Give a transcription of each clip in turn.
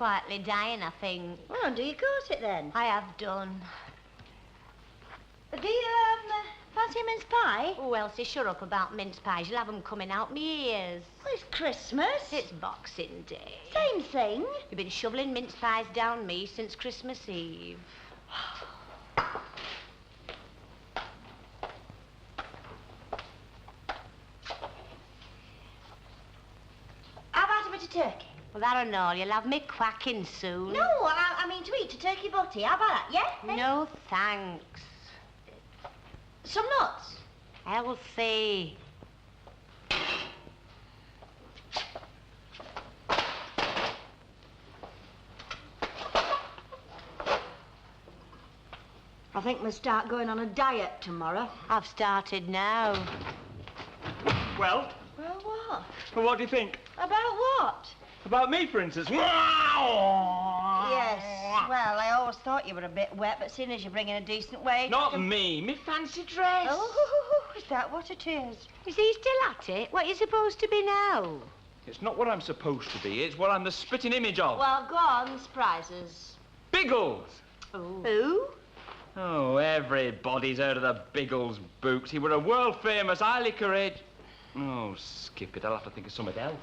quietly dying, I think. Well, and do you course it then? I have done. Do you, fancy a mince pie? Oh, Elsie, shut up about mince pies. You'll have them coming out me ears. Well, it's Christmas. It's Boxing Day. Same thing. You've been shoveling mince pies down me since Christmas Eve. How about a bit of turkey? Well, that'll know. You'll have me quacking soon. No, I mean to eat a turkey butty. How about that, yeah? No, thanks. Some nuts? Elsie. I think we'll start going on a diet tomorrow. I've started now. Well? Well, what? Well, what do you think? About what? About me, for instance. Yes, well, I always thought you were a bit wet, but seeing as you're bringing a decent wage... Not me. Me fancy dress. Oh, is that what it is? Is he still at it? What are you supposed to be now? It's not what I'm supposed to be. It's what I'm the spitting image of. Well, go on, surprise us. Biggles. Ooh. Who? Oh, everybody's heard of the Biggles books. He were a world-famous, highly courageous... Oh, skip it. I'll have to think of something else.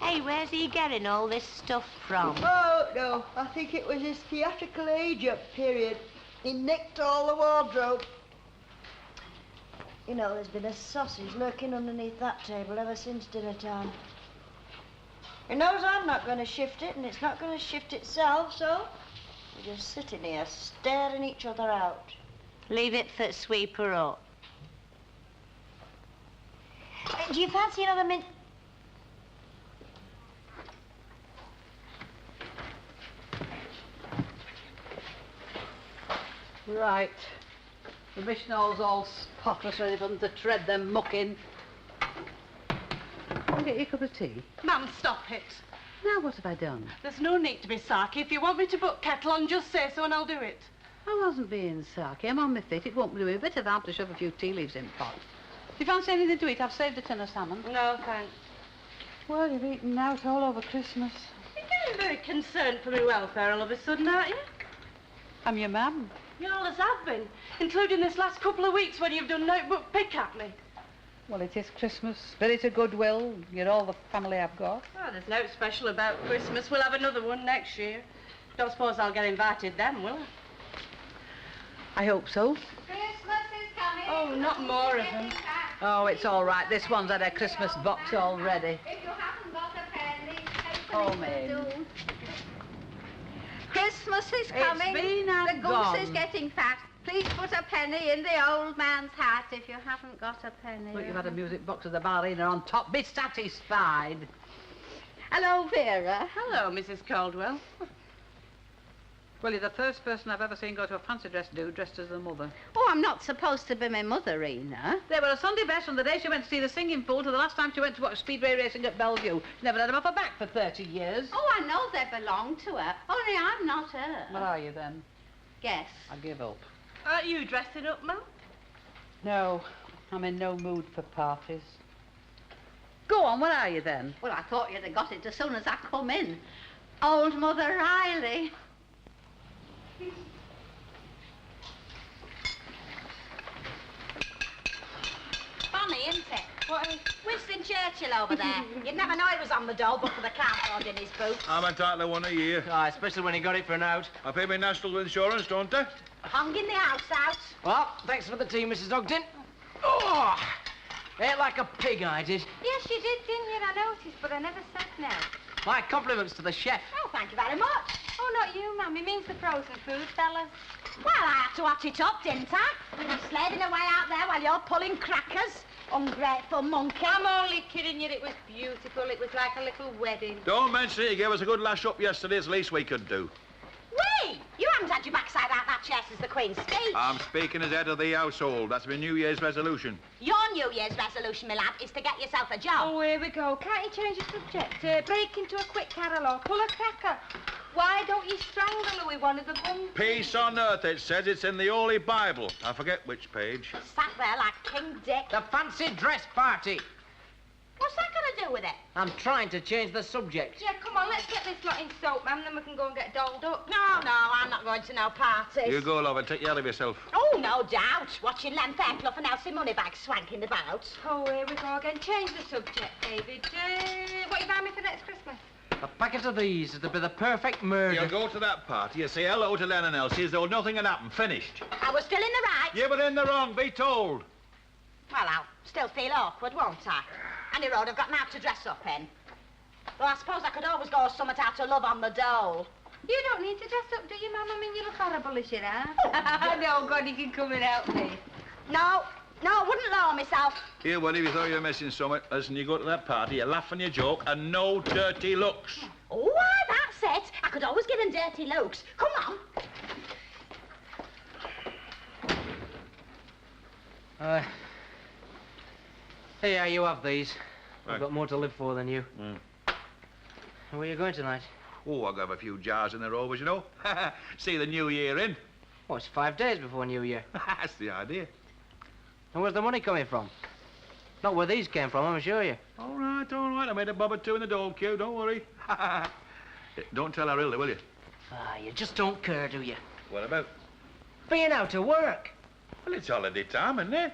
Hey, where's he getting all this stuff from? Oh, no, I think it was his theatrical age-up period. He nicked all the wardrobe. You know, there's been a sausage lurking underneath that table ever since dinner time. He knows I'm not going to shift it, and it's not going to shift itself, so we're just sitting here staring each other out. Leave it for sweeper up. Do you fancy another mint? Right. The mission hall's all spotless, ready for them to tread them muck in. Can I get you a cup of tea? Ma'am, stop it. Now, what have I done? There's no need to be sarky. If you want me to put kettle on, just say so and I'll do it. I wasn't being sarky. I'm on my feet. It won't do me a bit of harm to shove a few tea leaves in pot. If you fancy anything to eat, I've saved a tin of salmon. No, thanks. Well, you've eaten out all over Christmas. You're getting very concerned for my welfare all of a sudden, aren't you? I'm your mum. You always have been, including this last couple of weeks when you've done nothing but pick at me. Well, it is Christmas. Spirit of goodwill. You're all the family I've got. Oh, there's no special about Christmas. We'll have another one next year. Don't suppose I'll get invited then, will I? I hope so. Christmas is coming. Oh, not more of them. Oh, it's all right. This one's had a Christmas box already. If you haven't got a penny, Home in. Christmas is coming. been and the goose gone. is getting fat. Please put a penny in the old man's hat if you haven't got a penny. Look, you've had a music box with the ballerina on top. Be satisfied. Hello, Vera. Hello, Mrs. Caldwell. Well, you're the first person I've ever seen go to a fancy dress do dressed as a mother. Oh, I'm not supposed to be my mother, Ena. They were a Sunday best from the day she went to see the singing pool to the last time she went to watch speedway racing at Bellevue. She never had them off her back for 30 years. Oh, I know they belong to her. Only I'm not her. What are you then? Guess. I give up. Aren't you dressing up, Mum? No, I'm in no mood for parties. Go on, what are you then? Well, I thought you'd have got it as soon as I come in. Old Mother Riley. Funny, isn't it? What is Winston Churchill over there? You'd never know he was on the dole but for the cardboard in his boots. I'm entitled to one a year. Ah, especially when he got it for an out. I pay my national insurance, don't I? Hung in the house out. Well, thanks for the tea, Mrs. Ogden. Oh, ate like a pig, I did. Yes, you did, didn't you? I noticed, but I never said no. My compliments to the chef. Oh, thank you very much. Oh, not you, Mum. He means the frozen food, fellas. Well, I had to hot it up, didn't I? I'm slaving away out there while you're pulling crackers. Ungrateful monkey. I'm only kidding you. It was beautiful. It was like a little wedding. Don't mention it. You gave us a good lash up yesterday. It's the least we could do. Wait! You haven't had your backside out that chair since the Queen's speech. I'm speaking as head of the household. That's my New Year's resolution. Your New Year's resolution, my lad, is to get yourself a job. Oh, here we go. Can't you change the subject? Break into a quick carol or pull a cracker. Why don't you strangle her with one of the buns? Peace on earth, it says. It's in the Holy Bible. I forget which page. Sat there like King Dick. The fancy dress party. What's that got to do with it? I'm trying to change the subject. Yeah, come on, let's get this lot in soap, ma'am, then we can go and get dolled up. No, I'm not going to no parties. You go, love, and take care of yourself. Oh, no doubt. Watching length hair fluff and Elsie Moneybag swanking about. Oh, here we go again. Change the subject, David. What you buying me for next Christmas? A packet of these. It'll be the perfect murder. You go to that party, you say hello to Len and Elsie as though nothing had happened. Finished. I was still in the right. You were in the wrong, be told. Well, I'll still feel awkward, won't I? Any road I've got now to dress up in. Though I suppose I could always go somewhat out of love on the dole. You don't need to dress up, do you, ma'am? I mean, you look horrible as you are. No, God, you can come and help me. No, I wouldn't lower myself. Here, what if you thought you were missing something? Listen, you go to that party, you laugh and you joke, and no dirty looks. Oh, why, that's it. I could always give them dirty looks. Come on. Here, you have these. I've Right. got more to live for than you. Where are you going tonight? Oh, I'll have a few jars in the rovers, you know. See the new year in. Oh, it's 5 days before New Year. That's the idea. And where's the money coming from? Not where these came from, I'm assure you. All right. I made a bob or two in the dole queue, don't worry. Don't tell her, Hilda, will you? You just don't care, do you? What about? Being out of work. Well, it's holiday time, isn't it?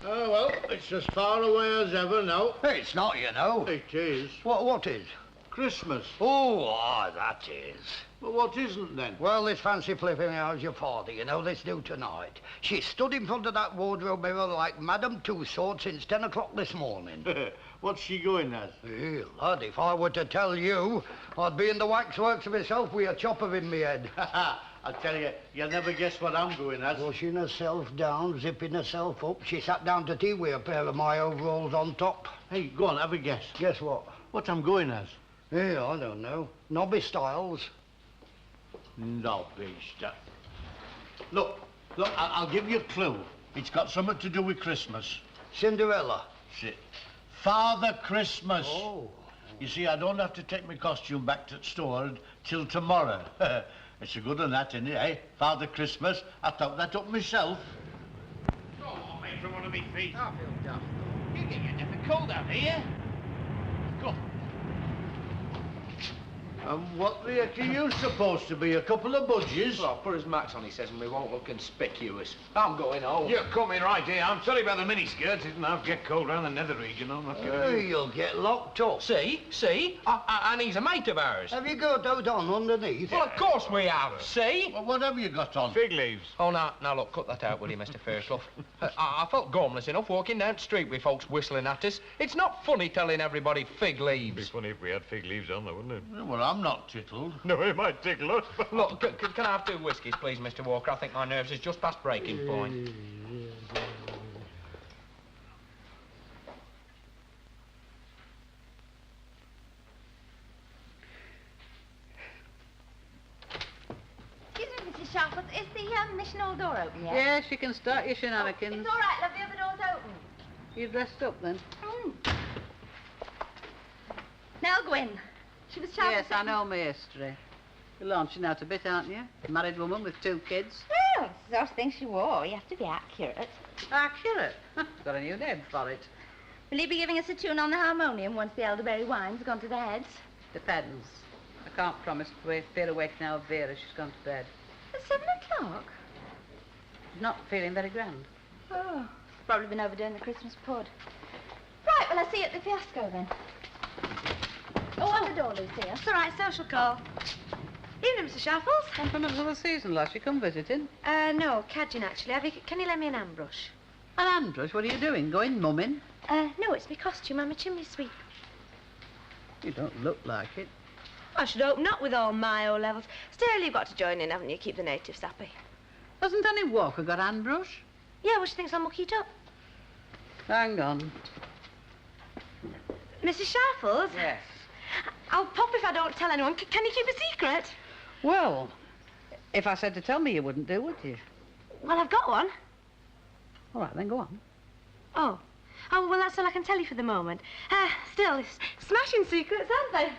Oh, well, it's as far away as ever now. It's not, you know. It is. What is? Christmas. That is. But what isn't then? Well, this fancy flipping how's your father, you know, this do tonight. She stood in front of that wardrobe mirror like Madame Tussauds since 10 o'clock this morning. What's she going as? Hey, lad, if I were to tell you, I'd be in the waxworks myself with a chopper in me head. I tell you, you'll never guess what I'm going as. Washing herself down, zipping herself up. She sat down to tea with a pair of my overalls on top. Hey, go on, have a guess. Guess what? What I'm going as? Yeah, I don't know. Nobby Styles. Nobby stuff. Look, I'll give you a clue. It's got something to do with Christmas. Cinderella. Sit. Father Christmas. Oh. You see, I don't have to take my costume back to the store till tomorrow. It's a good one, that, isn't it, eh? Father Christmas. I thought that up myself. Oh, mate, from one of me feet. I feel daft. You get your never cold out here. Go. And what the heck are you supposed to be? A couple of budgies? Well, put his max on, he says, and we won't look conspicuous. I'm going home. You're coming right here. I'm sorry about the miniskirts. It'll have to get cold round the nether region. I'm not kidding. You'll get locked up. See? And he's a mate of ours. Have you got those on underneath? Well, of course we have. See? Well, what have you got on? Fig leaves. Oh, now, look, cut that out, will you, Mr. Fairclough? I felt gormless enough walking down the street with folks whistling at us. It's not funny telling everybody fig It'd be leaves. funny if we had fig leaves on, though, wouldn't it? Well, I'm not tickled. No, it might tickle us. Look, can I have 2 whiskies, please, Mr. Walker? I think my nerves is just past breaking point. Excuse me, Mrs. Sharples, is the mission hall door open yet? Yes, you can start your shenanigans. It's all right, love, the other door's open. You dressed up then? Nell Gwynn. She was Sharples. Yes, I know my history. You're launching out a bit, aren't you? A married woman with 2 kids. Well, it's the sort of thing she wore. You have to be accurate. Accurate. Got a new name for it. Will you be giving us a tune on the harmonium once the elderberry wine's gone to the heads? Depends. I can't promise to be awake now of Vera. She's gone to bed. At 7 o'clock? She's not feeling very grand. Oh, probably been overdoing the Christmas pud. Right, well, I'll see you at the fiasco then. Oh, on the door, Lucy. That's all right, social call. Evening, Mr. Sharples. Compliments of the season, lass. You come visiting? No, cadging, actually. Can you lend me an hand brush? An hand brush? What are you doing? Going mumming? No, it's my costume. I'm a chimney sweep. You don't look like it. I should hope not with all my O-levels. Still, you've got to join in, haven't you? Keep the natives happy. Hasn't any Walker got hand brush? Yeah, well, she thinks I'll muck it up. Hang on. Mrs. Sharples? Yes. I'll pop if I don't tell anyone. Can you keep a secret? Well, if I said to tell me, you wouldn't do, would you? Well, I've got one. All right, then go on. Oh, well, that's all I can tell you for the moment. Still, it's smashing secrets, aren't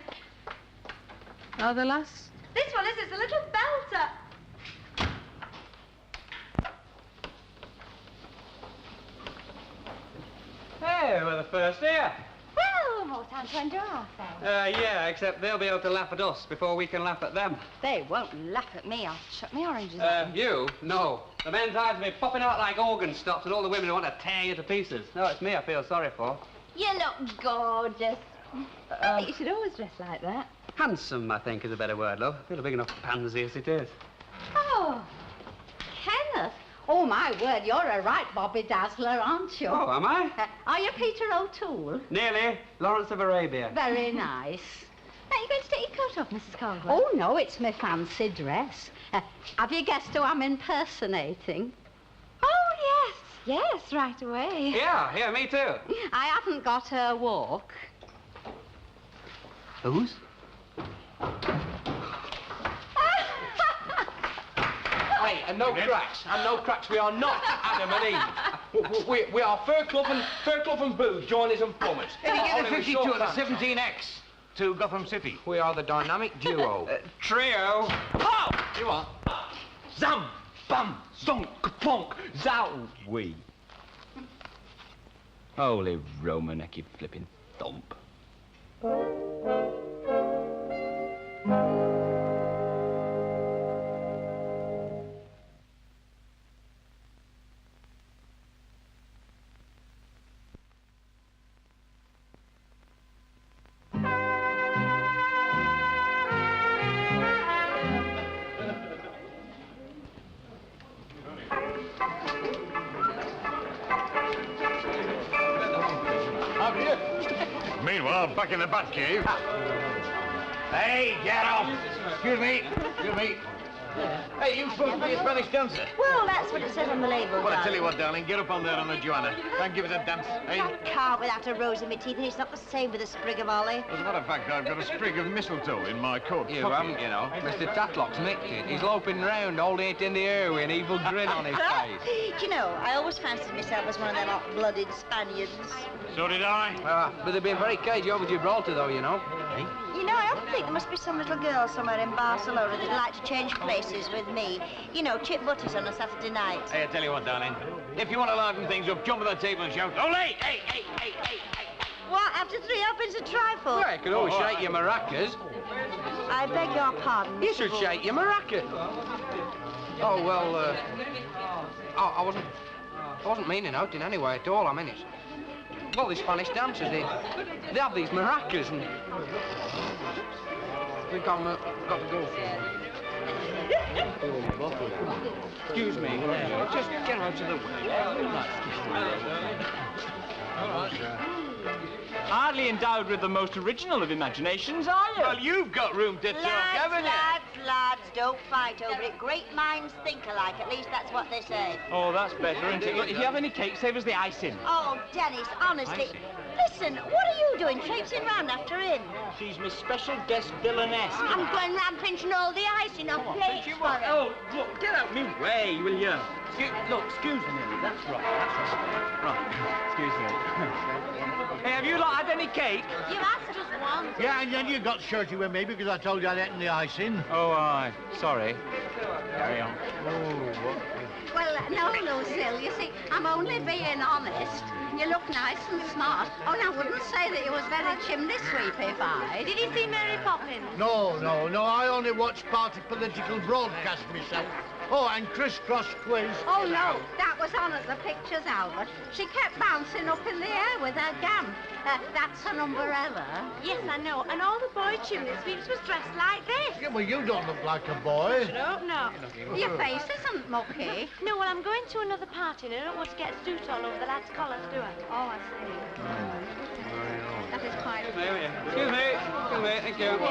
they? Are the lass? This one is. It's a little belter. Hey, where the first here. Well, more time to enjoy ourselves. Yeah, except they'll be able to laugh at us before we can laugh at them. They won't laugh at me. I'll chuck me oranges at them. You? No. The men's eyes will be popping out like organ stops and all the women want to tear you to pieces. No, it's me I feel sorry for. You look gorgeous. I think you should always dress like that. Handsome, I think, is a better word, love. I feel a big enough pansy as it is. Oh, Kenneth. Oh, my word, you're a right Bobby Dazzler, aren't you? Oh, am I? Are you Peter O'Toole? Nearly. Lawrence of Arabia. Very nice. Are you going to take your coat off, Mrs. Caldwell? Oh, no, it's my fancy dress. Have you guessed who I'm impersonating? Oh, yes. Yes, right away. Yeah, me too. I haven't got her walk. Whose? Hey, and no cracks. We are not Adam and Eve. We are Fur Club and Booze, joiners and plumbers. Can you get the 52 or the 17X to Gotham City? We are the dynamic duo. Trio. Oh! You what? Zam, bam, zonk, plonk, zow. We. Holy Roman, you flipping thump. Meanwhile, back in the Batcave. Hey, get off! Excuse me. Hey, you supposed to be a Spanish dancer? Well, that's what it says on the label, Well, I tell darling. you what, darling, get up on there on the Joanna. Try and give us a dance, eh? I can't without a rose in my teeth, and it's not the same with a sprig of holly. As a matter of fact, I've got a sprig of mistletoe in my coat. You haven't, you know. Mr. Tatlock's nicked it. He's loping round, holding it in the air with an evil grin on his face. Do you know, I always fancied myself as one of them hot-blooded Spaniards. So did I. But they've been very cagey over Gibraltar, though, you know. You know, I often think there must be some little girl somewhere in Barcelona that'd like to change places with me. You know, chip butties on a Saturday night. Hey, I tell you what, darling. If you want to liven things up, jump on the table and shout, "Olé! Hey, hey, hey, hey, hey!" What, after 3 helpings of trifle? Well, you could always shake your maracas. I beg your pardon, You Mr. should Bull. shake your maracas. Oh, well, I wasn't meaning out in any way at all. I mean, it's... Well, the Spanish dancers, they have these maracas and... We've got to go for it. Excuse me. Just get out of the way. Hardly endowed with the most original of imaginations, are you? Well, you've got room to talk, haven't you? Lads, don't fight over it. Great minds think alike. At least that's what they say. Oh, that's better, isn't it? Look, if you have any cake, save us the icing. Oh, Dennis, honestly. Listen, what are you doing traipsing round after him? She's my special guest villainess. I'm going round pinching all the icing off plates for him. Oh, look, get out me way, will you? Excuse me. That's right. Right, excuse me. Hey, have you lot had any cake? You asked us once. Yeah, and then you got shirty with me because I told you I hadn't the icing. Oh, aye. Sorry. Carry on. Well, no, Lucille, you see, I'm only being honest. You look nice and smart. Oh, and I wouldn't say that you was very chimney-sweepy-fied. Did you see Mary Poppins? No, I only watch party political broadcasts myself. Oh, and crisscross quiz. Oh, no, that was on at the pictures, Albert. She kept bouncing up in the air with her gam. That's an umbrella. Yes, I know. And all the boy chimney sweeps was dressed like this. Yeah, well, you don't look like a boy. No. Your face isn't mucky. No, well, I'm going to another party and I don't want to get a suit all over the lad's collars, do I? Oh, I see. That is quite... Excuse me, thank you. I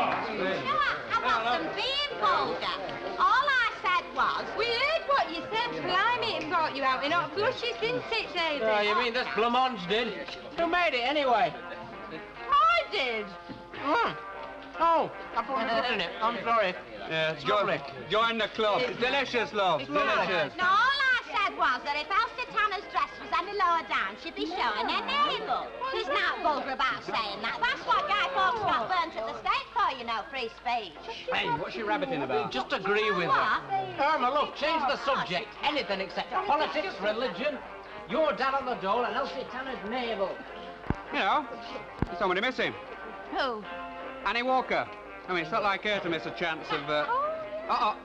want some bean powder. All I said was... We heard what you said. Blimey, it brought you out in hot blushes, didn't it, Daisy? Oh, you mean this blancmange did? Who made it, anyway? I did. Oh, I put my foot in it. I'm sorry. Yeah, join the club. It's delicious, love. Delicious. No, all I said was that if Elsie Tanner's dress was any lower down, she'd be showing her navel. She's not vulgar about saying that. That's what Guy Fawkes got burnt at the stake for, you know, free speech. Hey, what's she rabbiting about? Just agree with her. Irma, look, change the subject. Anything except politics, religion, your dad on the dole, and Elsie Tanner's navel. You know, there's somebody missing. Who? Annie Walker. I mean, it's not like her to miss a chance of, Uh-oh.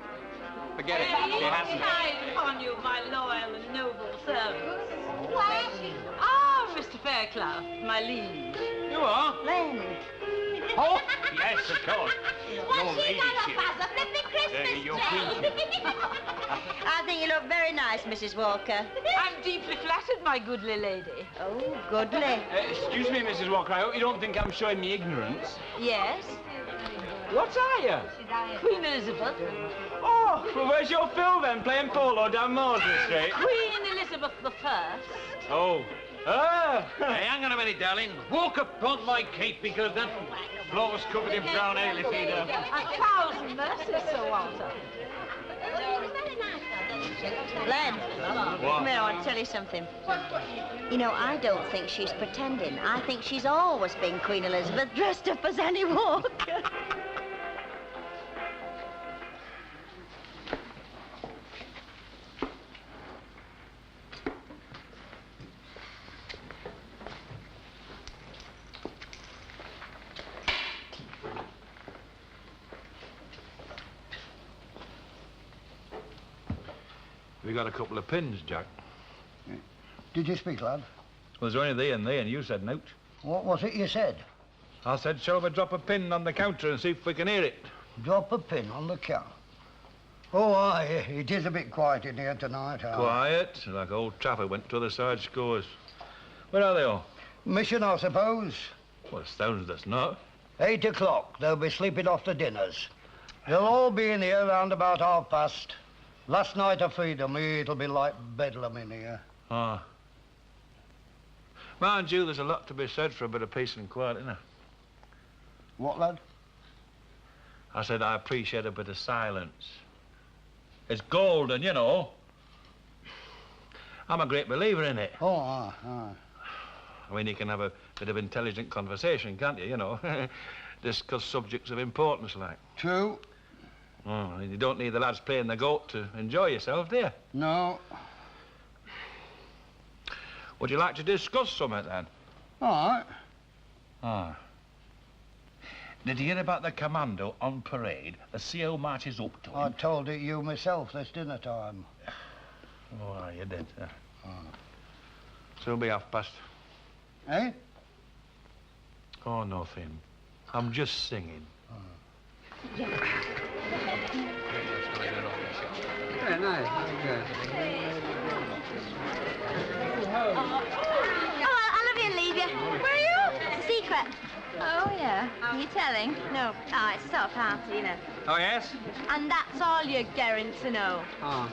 Forget it. She hasn't. Shine upon you, my loyal and noble servants. What? Ah, Mr. Fairclough, my liege. You are? Len. Oh, yes, of course. What's she got up as a flipping Christmas your tree? I think you look very nice, Mrs. Walker. I'm deeply flattered, my goodly lady. Oh, goodly. Excuse me, Mrs. Walker, I hope you don't think I'm showing me ignorance. Yes, What are you? Queen Elizabeth. Oh, well, where's your Phil then, playing polo down Mosley Street? Queen Elizabeth I. Oh. Ah! Hey, hang on a minute, darling. Walk upon my cape because that floor's covered in brown ale, you see there. 1,000 mercies, Sir Walter. Len, come here, I want to tell you something. You know, I don't think she's pretending. I think she's always been Queen Elizabeth, dressed up as Annie Walker. We got a couple of pins, Jack. Did you speak, lad? Was there only thee and you said nout. What was it you said? I said, shall we drop a pin on the counter and see if we can hear it? Drop a pin on the counter. Oh, aye, it is a bit quiet in here tonight. Aye. Quiet, like old Trafford went to other side scores. Where are they all? Mission, I suppose. Well, stones that's not. 8 o'clock. They'll be sleeping off the dinners. They'll all be in here round about past. Last night I feed them. It'll be like bedlam in here. Ah. Mind you, there's a lot to be said for a bit of peace and quiet, isn't there? What, lad? I said I appreciate a bit of silence. It's golden, you know. I'm a great believer in it. Oh, aye, aye. I mean, you can have a bit of intelligent conversation, can't you, you know? Discuss subjects of importance, like. True. Oh, you don't need the lads playing the goat to enjoy yourself, do you? No. Would you like to discuss something, then? All right. Ah. Did you hear about the commando on parade? The CO marches up to him. I told it you myself this dinner time. Oh, you did, sir. Oh. So it'll be past. Eh? Oh, nothing. I'm just singing. Very nice. Okay. Oh, I love you and leave you. Where are you? It's a secret. Oh, yeah. Are you telling? No. Oh, it's a sort of party, you know. Oh, yes? And that's all you're getting to know. Oh.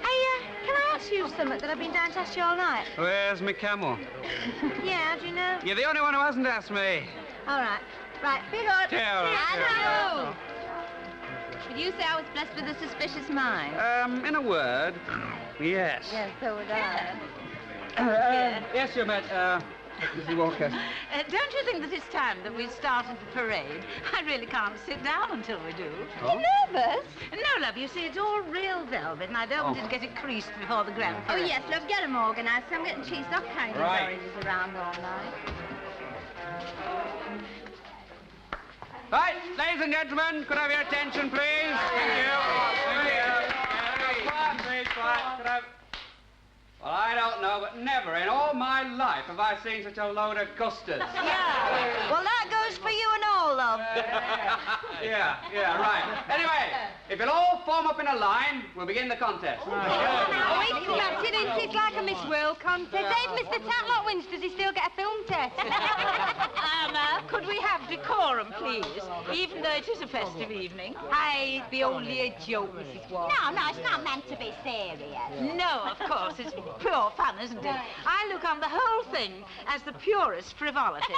Hey, can I ask you something that I've been dying to ask you all night? Where's my camel? Yeah, how do you know? You're the only one who hasn't asked me. All right. Right, be good. Yeah, all right. Hello. Would you say I was blessed with a suspicious mind? In a word, yes. Yes, so would I. Yes, you met, Mrs. Walker. Don't you think that it's time that we started the parade? I really can't sit down until we do. Oh? You nervous? No, love, you see, it's all real velvet, and I don't want it to get it creased before the grand Oh, parade. yes, love, get them organised. I'm getting cheesed off carrying these Right. oranges around all night. Right, ladies and gentlemen, could I have your attention, please? Thank you. Thank you. Quiet, please, quiet. Could I have... Well, I don't know, but never in all my life have I seen such a load of custards. Yeah. Well, that goes for you and all, love. Yeah, right. Anyway, if you'll all form up in a line, we'll begin the contest. Oh, it's smashing, isn't it? It's like a Miss World contest. Hey, if Mr. Tatlock wins, does he still get a film test? Could we have decorum, please? Even though it is a festive evening. Hey, it'd be only a joke, Mrs. Ward. No, it's not meant to be serious. No, of course, it's pure fun, isn't it? I look on the whole thing as the purest frivolity.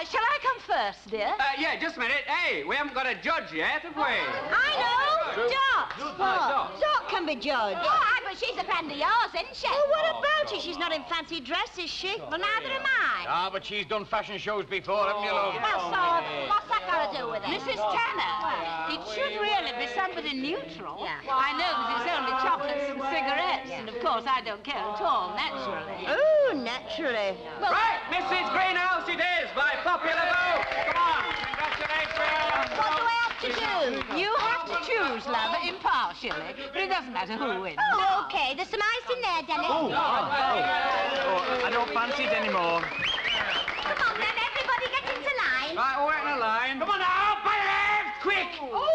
Shall I come first, dear? Yeah, just a minute. Hey, we haven't got a judge yet, have we? I know. Dot. What? Dot can be judged. Oh, aye, but she's a friend of yours, isn't she? Well, what about it? She's not in fancy dress, is she? Well, neither am I. Ah, but she's done fashion shows before, haven't you, love? Well, so what's that got to do with it? Mrs. Tanner, it should really be somebody neutral. Yeah. I know that it's only chocolates and cigarettes, and of course I don't care at all, naturally. Oh, naturally. Well, Right, Mrs. Greenhouse it is, by popular vote. Come on, congratulations. What do I have to do? you have to choose, love, impartially, but it doesn't matter who wins. Oh, OK. There's some ice in there, Dennis. Oh, I don't fancy it anymore. Come on, then. Everybody get into line. Right, all right in a line. Come on now, by the left, quick.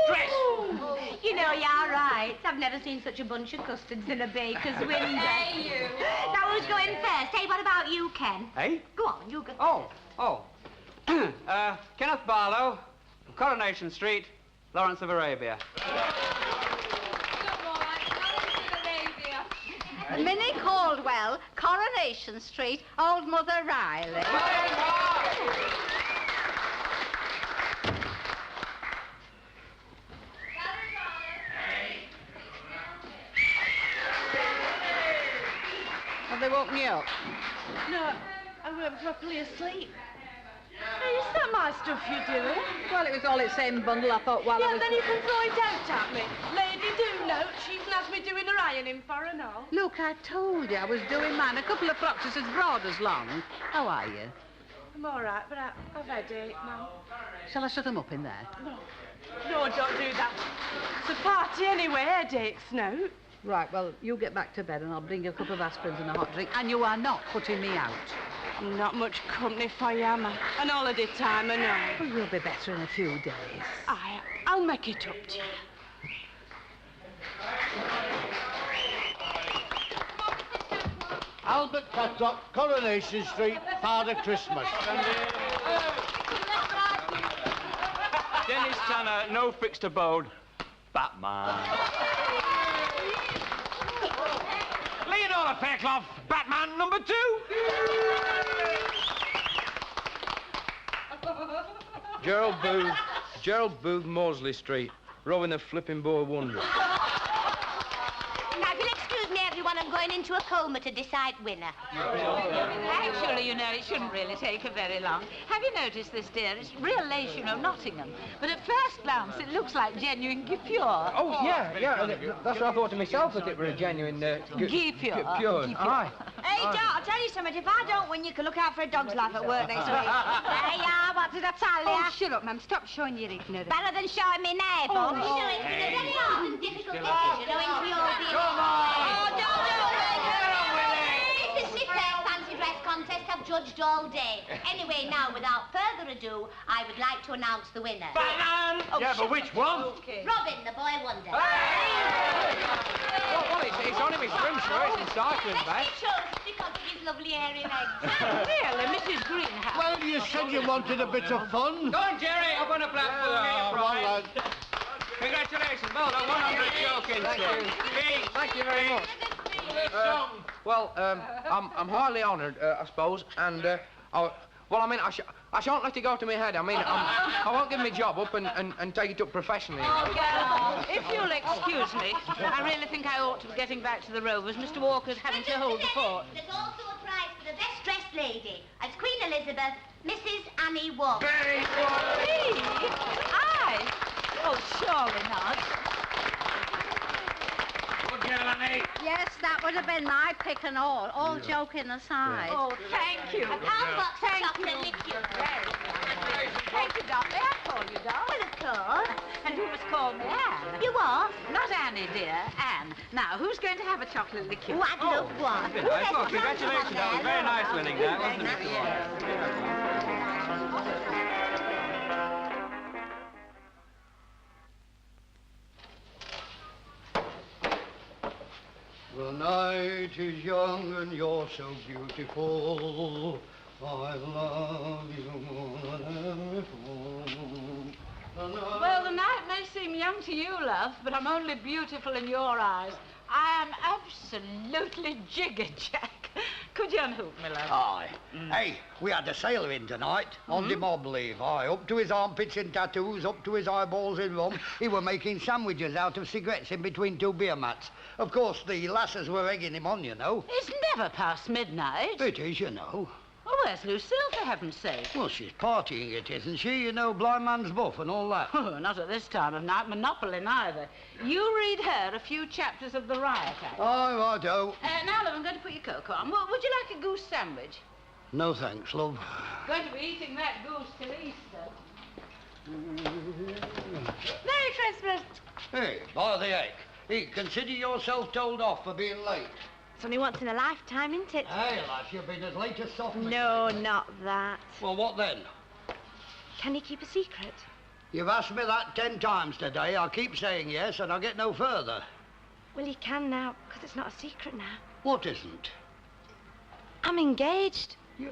Dress. You know, you're right. I've never seen such a bunch of custards in a baker's window. Hey, you. Now, who's going first? Hey, what about you, Ken? Hey? Go on, you go. Oh. Kenneth Barlow, Coronation Street, Lawrence of Arabia. Minnie Caldwell, Coronation Street, Old Mother Riley. Have they woken you up? No, I weren't properly asleep. Hey, is that my stuff you're doing? Well, it was all its same bundle, I thought, while I Yeah, was... then you can throw it out at me. Lady do note, she's asked me doing her ironing for her now. Look, I told you I was doing mine. A couple of frocks as broad as long. How are you? I'm all right, but I've had it now. Shall I shut them up in there? No, don't do that. It's a party anyway, headaches now. Right, well, you get back to bed and I'll bring you a couple of aspirins and a hot drink. And you are not putting me out. I'm not much company for you, am I? An holiday time, I know. Well, you'll be better in a few days. I'll make it up to you. Albert Catlock, Coronation Street, Father Christmas. Dennis Tanner, no fixed abode. Batman. Leonora Fairclough, Batman #2. Gerald Booth, Mosley Street, rowing the flipping boy wonder. Now, if you'll excuse me, everyone, I'm going into a coma to decide winner. Actually, you know, it shouldn't really take her very long. Have you noticed this, dear? It's real lace, you know, Nottingham. But at first glance, it looks like genuine guipure. Oh, yeah. That's what I thought to myself, that it were a genuine... Guipure. Pure. Aye. Hey, Dot, I'll tell you something. If I don't win, you can look out for a dog's life at work next week. There you are. What did I tell you? Oh, shut up, ma'am. Stop showing your ignorance. Better than showing me navel. You know, it's been a very hard and difficult decision owing to your being... Come on! Oh, don't do it! The fair fancy dress contest I've judged all day. Anyway, now, without further ado, I would like to announce the winner. Batman! Yeah, but which one? Robin, the boy wonder. Well, it's only my swim shirt and cycling bag. He chose because of his lovely hairy legs. Really, Mrs. Greenhouse? Well, you said you wanted a bit of fun. Go on, Jerry, up on a platform. Well, lad. Congratulations, well done. 100 tokens. Thank you very much. I'm highly honoured, I suppose, and I shan't let it go to my head. I won't give my job up and take it up professionally. Oh, if you'll excuse me, I really think I ought to be getting back to the Rovers. Mr. Walker's having to hold the fort. There's also a prize for the best dressed lady. As Queen Elizabeth, Mrs. Annie Wong. Very good. Me? I? Oh, surely not. Good girl, Annie. Yes, that would have been my pick and all joking aside. Oh, thank you. A pound box of chocolate liqueur. Thank you, Doc. May I call you Doc? Well, of course. And you must call me Anne. You are? Not Annie, dear. Anne. Now, who's going to have a chocolate liqueur? Oh, I'd love one. Well, congratulations, that was very nice winning that, wasn't it? The night is young and you're so beautiful. I love you more than ever before. Well, the night may seem young to you, love, but I'm only beautiful in your eyes. I am absolutely jigger, Jack. Could you unhook me, love? Aye. Hey, we had a sailor in tonight, on the mob leave. Aye, up to his armpits in tattoos, up to his eyeballs in rum. He were making sandwiches out of cigarettes in between two beer mats. Of course, the lasses were egging him on, you know. It's never past midnight. It is, you know. Well, where's Lucille, for heaven's sake? Well, she's partying it, isn't she? You know, blind man's buff and all that. Oh, not at this time of night. Monopoly, neither. You read her a few chapters of the Riot Act. Aye, righto. Now, love, I'm going to put your cocoa on. Would you like a goose sandwich? No thanks, love. Going to be eating that goose till Easter. Merry Christmas. Hey, by the egg. Hey, consider yourself told off for being late. It's only once in a lifetime, isn't it? Hey, lass, you've been as late as soft. No, not that. Well, what then? Can you keep a secret? You've asked me that 10 times today. I keep saying yes, and I get no further. Well, you can now, because it's not a secret now. What isn't? I'm engaged. You...